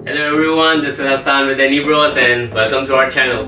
Hello everyone, this is Hassan with HandyBros and welcome to our channel.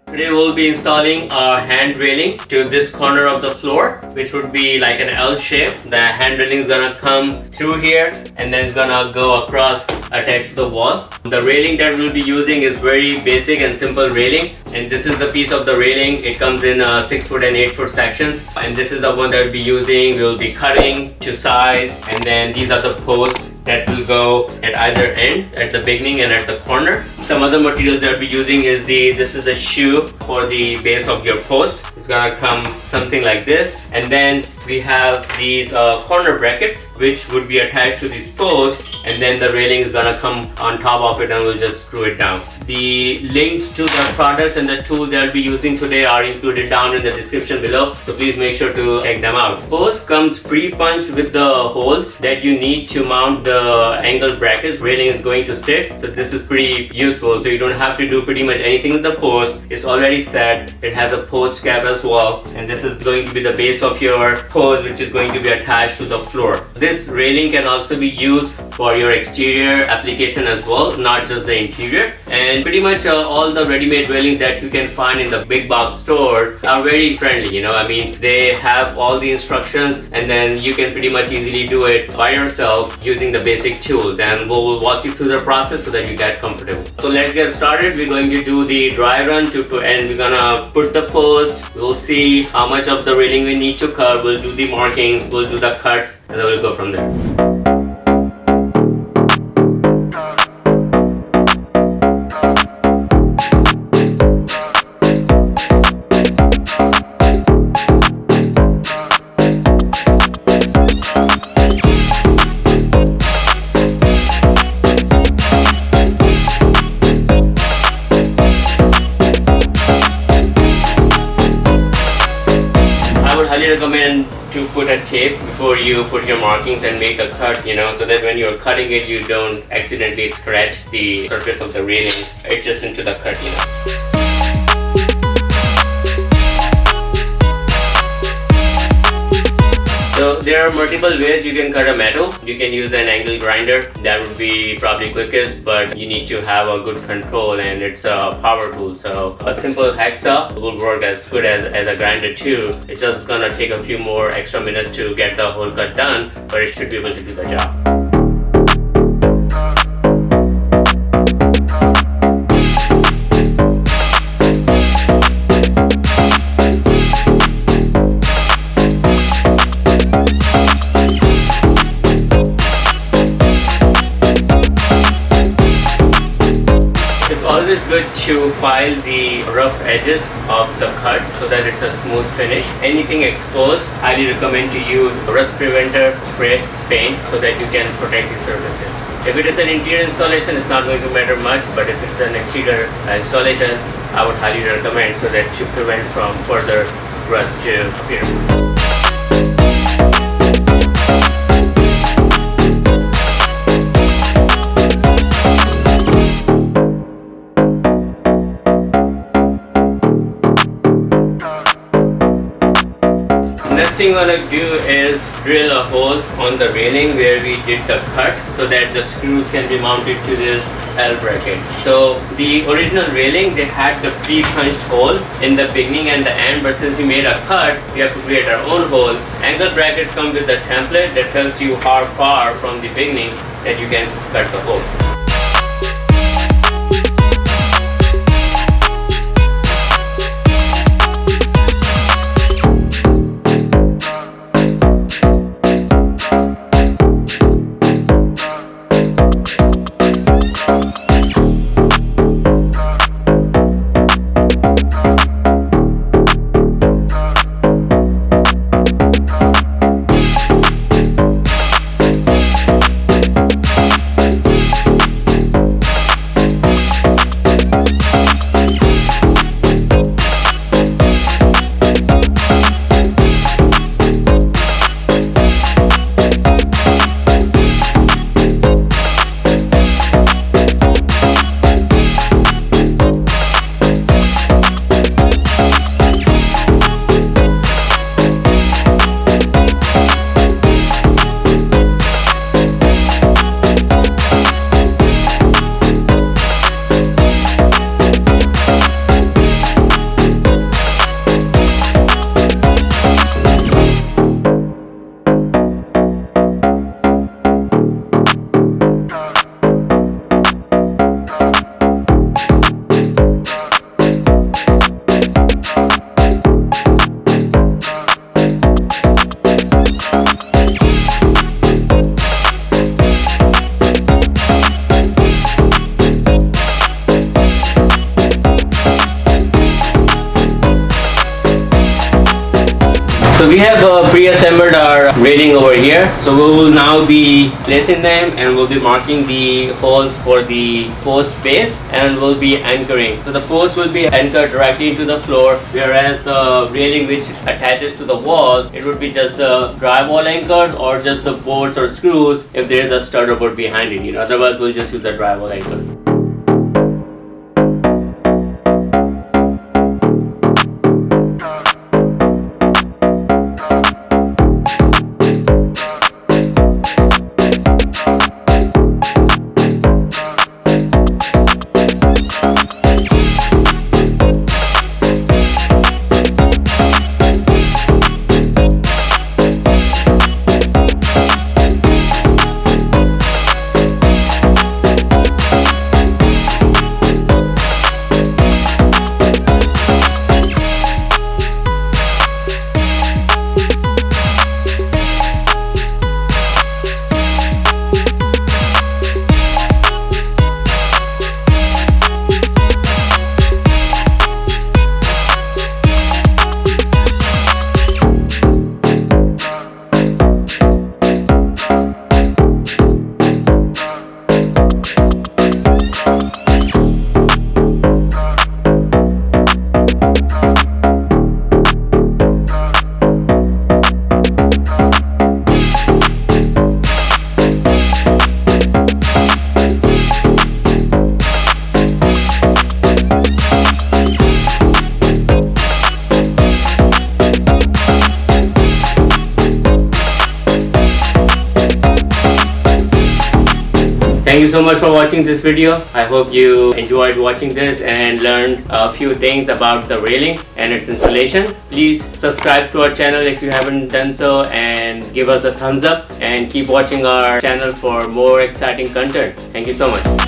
Today we'll be installing a hand railing to this corner of the floor, which would be like an L shape. The hand railing is gonna come through here and then it's gonna go across, attached to the wall. The railing that we'll be using is very basic and simple railing, and this is the piece of the railing. It comes in 6 foot and 8 foot sections, and this is the one that we'll be using. We'll be cutting to size, and then these are the posts that will go at either end, at the beginning and at the corner. Some other materials that we'll be using is this is the shoe for the base of your post. It's gonna come something like this, and then we have these corner brackets which would be attached to this post, and then the railing is gonna come on top of it and we'll just screw it down. The links to the products and the tools that I'll be using today are included down in the description below, so please make sure to check them out. Post comes pre-punched with the holes that you need to mount the angle brackets railing is going to sit. So this is pretty useful, so you don't have to do pretty much anything with the post. It's already set. It has a post cap as well, and this is going to be the base of your post, which is going to be attached to the floor. This railing can also be used for your exterior application as well, not just the interior. And pretty much all the ready-made railings that you can find in the big box stores are very friendly, you know. I mean, they have all the instructions, and then you can pretty much easily do it by yourself using the basic tools, and we'll walk you through the process so that you get comfortable. So let's get started. We're going to do the dry run and we're gonna put the post. We'll see how much of the railing we need to cut. We'll do the markings, we'll do the cuts, and then we'll go from there. I recommend to put a tape before you put your markings and make a cut, you know, so that when you're cutting it you don't accidentally scratch the surface of the railing. It's just into the cut, you know. So there are multiple ways you can cut a metal. You can use an angle grinder. That would be probably quickest, but you need to have a good control, and it's a power tool. So a simple hacksaw will work as good as a grinder too. It's just gonna take a few more extra minutes to get the whole cut done, but it should be able to do the job. It's good to file the rough edges of the cut so that it's a smooth finish. Anything exposed, highly recommend to use rust preventer spray paint so that you can protect the surfaces. If it is an interior installation, it's not going to matter much, but if it's an exterior installation, I would highly recommend, so that to prevent from further rust to appear. Next thing we're gonna do is drill a hole on the railing where we did the cut, so that the screws can be mounted to this L bracket. So the original railing, they had the pre-punched hole in the beginning and the end, but since we made a cut, we have to create our own hole. Angle brackets come with the template that tells you how far from the beginning that you can cut the hole. have pre-assembled our railing over here, so we will now be placing them and we'll be marking the holes for the post base and we'll be anchoring. So the post will be anchored directly into the floor, whereas the railing which attaches to the wall, it would be just the drywall anchors or just the bolts or screws if there is a stud or board behind it. Otherwise we'll just use the drywall anchor. Thank you so much for watching this video. I hope you enjoyed watching this and learned a few things about the railing and its installation. Please subscribe to our channel if you haven't done so and give us a thumbs up and keep watching our channel for more exciting content. Thank you so much.